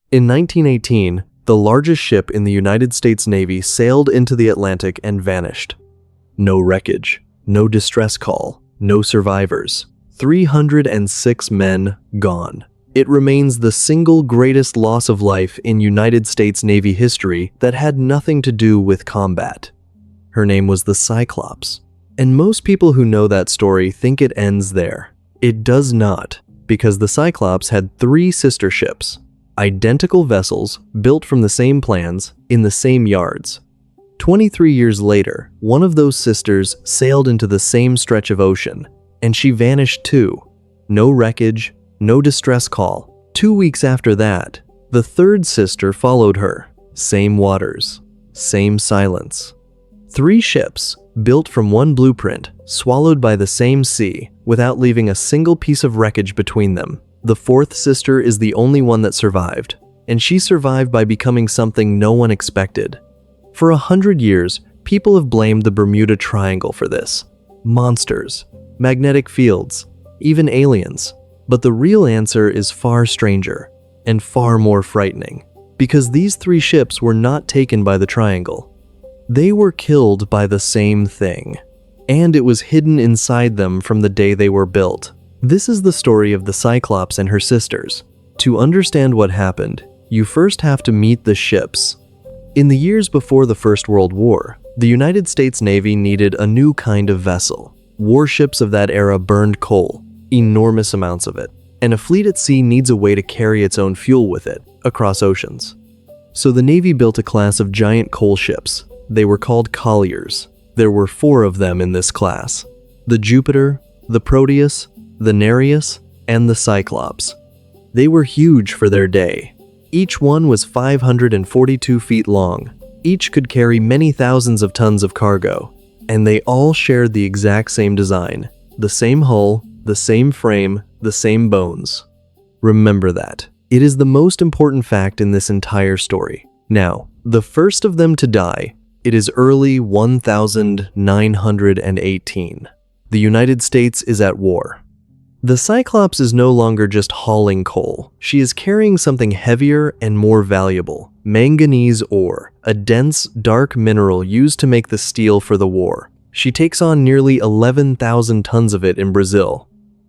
In 1918, the largest ship in the United States Navy sailed into the Atlantic and vanished. No wreckage, no distress call, no survivors. 306 men gone. It remains the single greatest loss of life in United States Navy history that had nothing to do with combat. Her name was the Cyclops. And most people who know that story think it ends there. It does not, because the Cyclops had 3 sister ships, identical vessels built from the same plans in the same yards. 23 years later, one of those sisters sailed into the same stretch of ocean, and she vanished too. No wreckage, no distress call. 2 weeks after that, the third sister followed her. Same waters, same silence. 3 ships, built from one blueprint, swallowed by the same sea, without leaving a single piece of wreckage between them. The fourth sister is the only one that survived, and she survived by becoming something no one expected. For 100 years, people have blamed the Bermuda Triangle for this. Monsters, magnetic fields, even aliens. But the real answer is far stranger and far more frightening, because these 3 ships were not taken by the triangle. They were killed by the same thing, and it was hidden inside them from the day they were built. This is the story of the Cyclops and her sisters. To understand what happened, you first have to meet the ships. In the years before the First World War, the United States Navy needed a new kind of vessel. Warships of that era burned coal, enormous amounts of it, and a fleet at sea needs a way to carry its own fuel with it across oceans. So the Navy built a class of giant coal ships. They were called colliers. There were 4 of them in this class: the Jupiter, the Proteus, the Nereus, and the Cyclops. They were huge for their day. Each one was 542 feet long. Each could carry many thousands of tons of cargo, and they all shared the exact same design, the same hull, the same frame, the same bones. Remember that. It is the most important fact in this entire story. Now, the first of them to die, it is early 1918. The United States is at war. The Cyclops is no longer just hauling coal. She is carrying something heavier and more valuable: manganese ore, a dense, dark mineral used to make the steel for the war. She takes on nearly 11,000 tons of it in Brazil.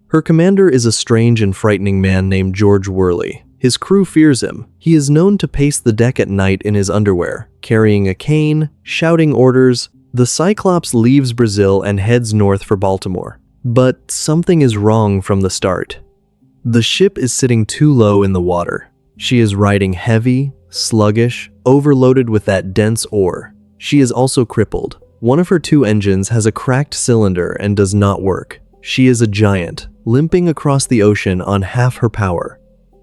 Her commander is a strange and frightening man named George Worley. His crew fears him. He is known to pace the deck at night in his underwear, carrying a cane, shouting orders. The Cyclops leaves Brazil and heads north for Baltimore. But something is wrong from the start. The ship is sitting too low in the water. She is riding heavy, sluggish, overloaded with that dense ore. She is also crippled. One of her 2 engines has a cracked cylinder and does not work. She is a giant, limping across the ocean on half her power.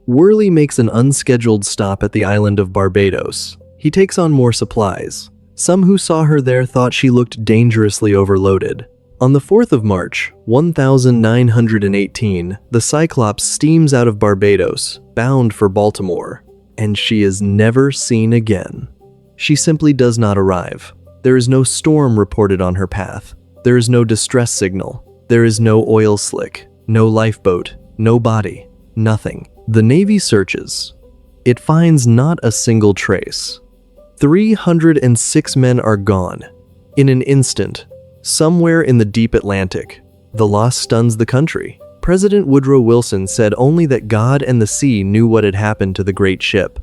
Worley makes an unscheduled stop at the island of Barbados. He takes on more supplies. Some who saw her there thought she looked dangerously overloaded. On the 4th of March, 1918, the Cyclops steams out of Barbados, bound for Baltimore, and she is never seen again. She simply does not arrive. There is no storm reported on her path. There is no distress signal. There is no oil slick, no lifeboat, no body, nothing. The Navy searches. It finds not a single trace. 306 men are gone. In an instant, somewhere in the deep Atlantic. The loss stuns the country. President Woodrow Wilson said only that God and the sea knew what had happened to the great ship.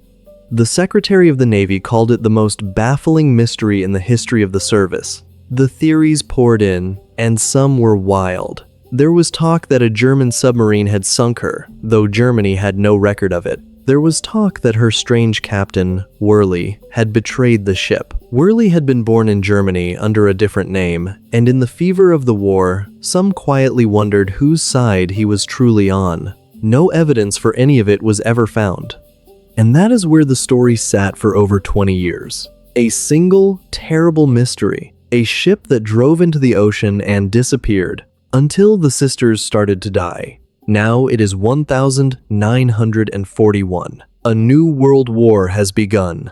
The Secretary of the Navy called it the most baffling mystery in the history of the service. The theories poured in, and some were wild. There was talk that a German submarine had sunk her, though Germany had no record of it. There was talk that her strange captain, Worley, had betrayed the ship. Worley had been born in Germany under a different name, and in the fever of the war, some quietly wondered whose side he was truly on. No evidence for any of it was ever found. And that is where the story sat for over 20 years. A single, terrible mystery. A ship that drove into the ocean and disappeared, until the sisters started to die. Now it is 1941. A new world war has begun.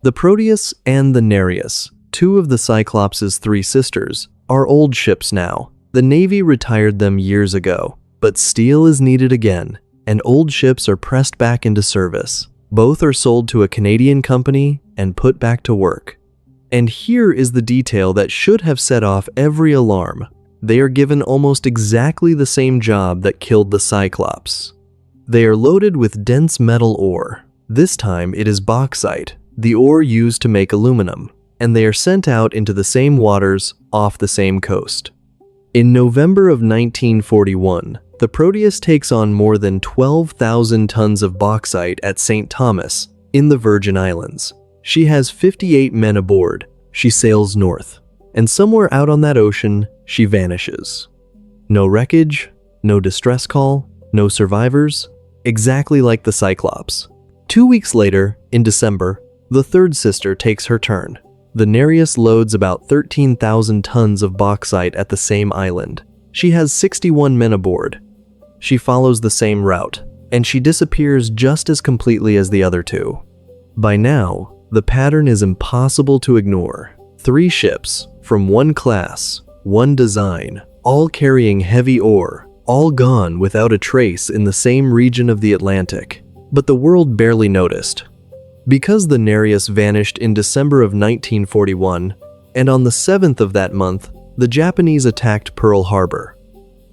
The Proteus and the Nereus, 2 of the Cyclops' 3 sisters, are old ships now. The Navy retired them years ago, but steel is needed again, and old ships are pressed back into service. Both are sold to a Canadian company and put back to work. And here is the detail that should have set off every alarm. They are given almost exactly the same job that killed the Cyclops. They are loaded with dense metal ore. This time it is bauxite, the ore used to make aluminum, and they are sent out into the same waters off the same coast. In November of 1941, the Proteus takes on more than 12,000 tons of bauxite at St. Thomas in the Virgin Islands. She has 58 men aboard. She sails north, and somewhere out on that ocean, she vanishes. No wreckage, no distress call, no survivors, exactly like the Cyclops. 2 weeks later, in December, the third sister takes her turn. The Nereus loads about 13,000 tons of bauxite at the same island. She has 61 men aboard. She follows the same route, and she disappears just as completely as the other two. By now, the pattern is impossible to ignore. 3 ships, from one class, one design, all carrying heavy ore, all gone without a trace in the same region of the Atlantic. But the world barely noticed. Because the Nereus vanished in December of 1941, and on the 7th of that month, the Japanese attacked Pearl Harbor.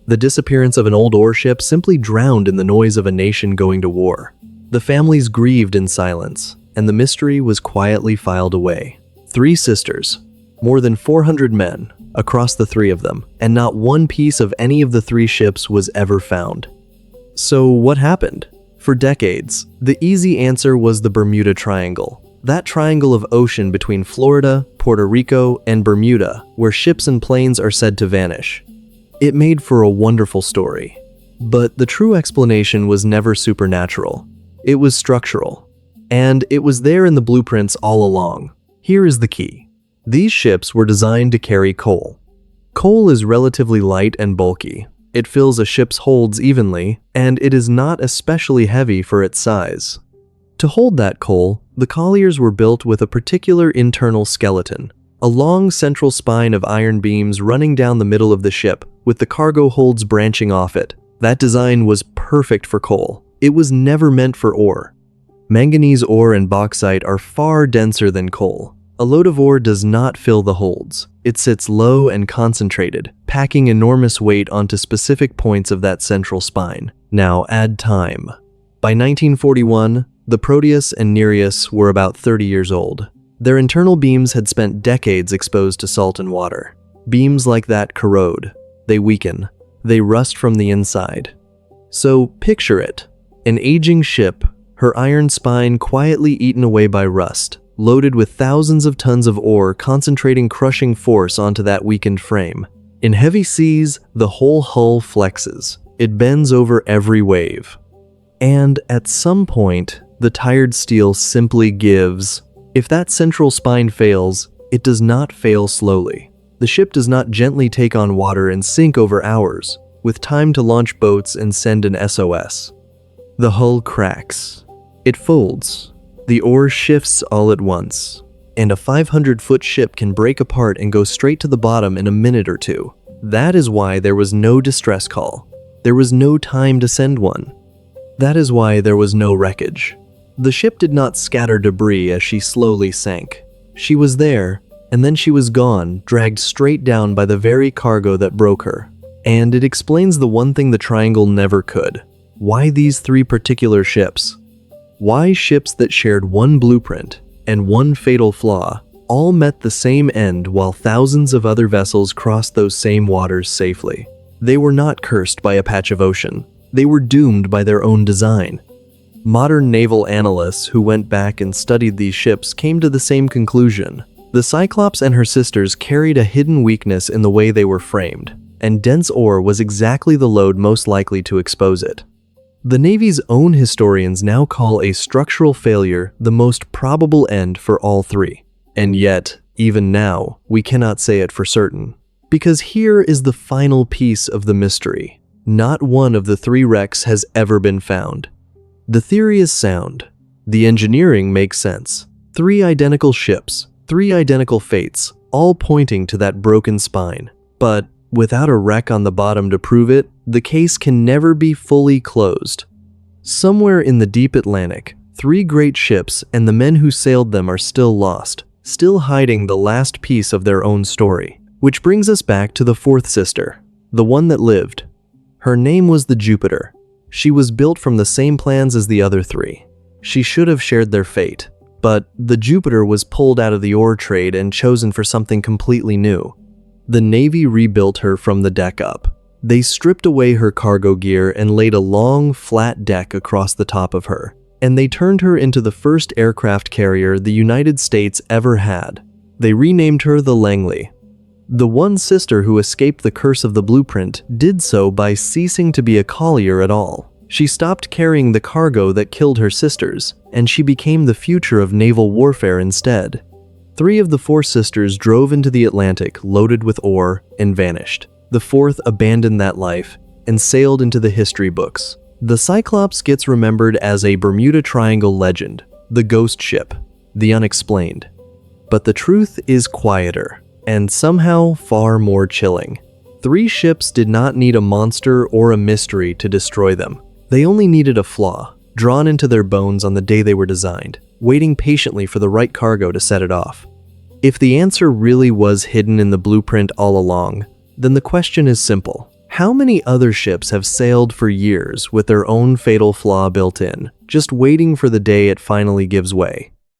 The disappearance of an old ore ship simply drowned in the noise of a nation going to war. The families grieved in silence, and the mystery was quietly filed away. 3 sisters, more than 400 men, across the 3 of them, and not one piece of any of the 3 ships was ever found. So what happened? For decades, the easy answer was the Bermuda Triangle. That triangle of ocean between Florida, Puerto Rico, and Bermuda, where ships and planes are said to vanish. It made for a wonderful story. But the true explanation was never supernatural. It was structural. And it was there in the blueprints all along. Here is the key. These ships were designed to carry coal. Coal is relatively light and bulky. It fills a ship's holds evenly, and it is not especially heavy for its size. To hold that coal, the colliers were built with a particular internal skeleton, a long central spine of iron beams running down the middle of the ship, with the cargo holds branching off it. That design was perfect for coal. It was never meant for ore. Manganese ore and bauxite are far denser than coal. A load of ore does not fill the holds. It sits low and concentrated, packing enormous weight onto specific points of that central spine. Now add time. By 1941, the Proteus and Nereus were about 30 years old. Their internal beams had spent decades exposed to salt and water. Beams like that corrode. They weaken. They rust from the inside. So picture it. An aging ship, her iron spine quietly eaten away by rust, loaded with thousands of tons of ore concentrating crushing force onto that weakened frame. In heavy seas, the whole hull flexes. It bends over every wave. And at some point, the tired steel simply gives. If that central spine fails, it does not fail slowly. The ship does not gently take on water and sink over hours, with time to launch boats and send an SOS. The hull cracks. It folds. The ore shifts all at once, and a 500-foot ship can break apart and go straight to the bottom in a minute or two. That is why there was no distress call. There was no time to send one. That is why there was no wreckage. The ship did not scatter debris as she slowly sank. She was there, and then she was gone, dragged straight down by the very cargo that broke her. And it explains the one thing the Triangle never could. Why these 3 particular ships? Why ships that shared one blueprint and one fatal flaw all met the same end while thousands of other vessels crossed those same waters safely? They were not cursed by a patch of ocean. They were doomed by their own design. Modern naval analysts who went back and studied these ships came to the same conclusion. The Cyclops and her sisters carried a hidden weakness in the way they were framed, and dense ore was exactly the load most likely to expose it. The Navy's own historians now call a structural failure the most probable end for all 3. And yet, even now, we cannot say it for certain. Because here is the final piece of the mystery. Not one of the 3 wrecks has ever been found. The theory is sound. The engineering makes sense. 3 identical ships, 3 identical fates, all pointing to that broken spine. But without a wreck on the bottom to prove it, the case can never be fully closed. Somewhere in the deep Atlantic, 3 great ships, and the men who sailed them are still lost, still hiding the last piece of their own story. Which brings us back to the 4th sister, the one that lived. Her name was the Jupiter. She was built from the same plans as the other 3. She should have shared their fate, but the Jupiter was pulled out of the ore trade and chosen for something completely new. The Navy rebuilt her from the deck up. They stripped away her cargo gear and laid a long, flat deck across the top of her, and they turned her into the first aircraft carrier the United States ever had. They renamed her the Langley. The one sister who escaped the curse of the blueprint did so by ceasing to be a collier at all. She stopped carrying the cargo that killed her sisters, and she became the future of naval warfare instead. 3 of the 4 sisters drove into the Atlantic loaded with ore and vanished. The 4th abandoned that life and sailed into the history books. The Cyclops gets remembered as a Bermuda Triangle legend, the ghost ship, the unexplained. But the truth is quieter, and somehow far more chilling. 3 ships did not need a monster or a mystery to destroy them. They only needed a flaw, drawn into their bones on the day they were designed, waiting patiently for the right cargo to set it off. If the answer really was hidden in the blueprint all along, then the question is simple. How many other ships have sailed for years with their own fatal flaw built in, just waiting for the day it finally gives way?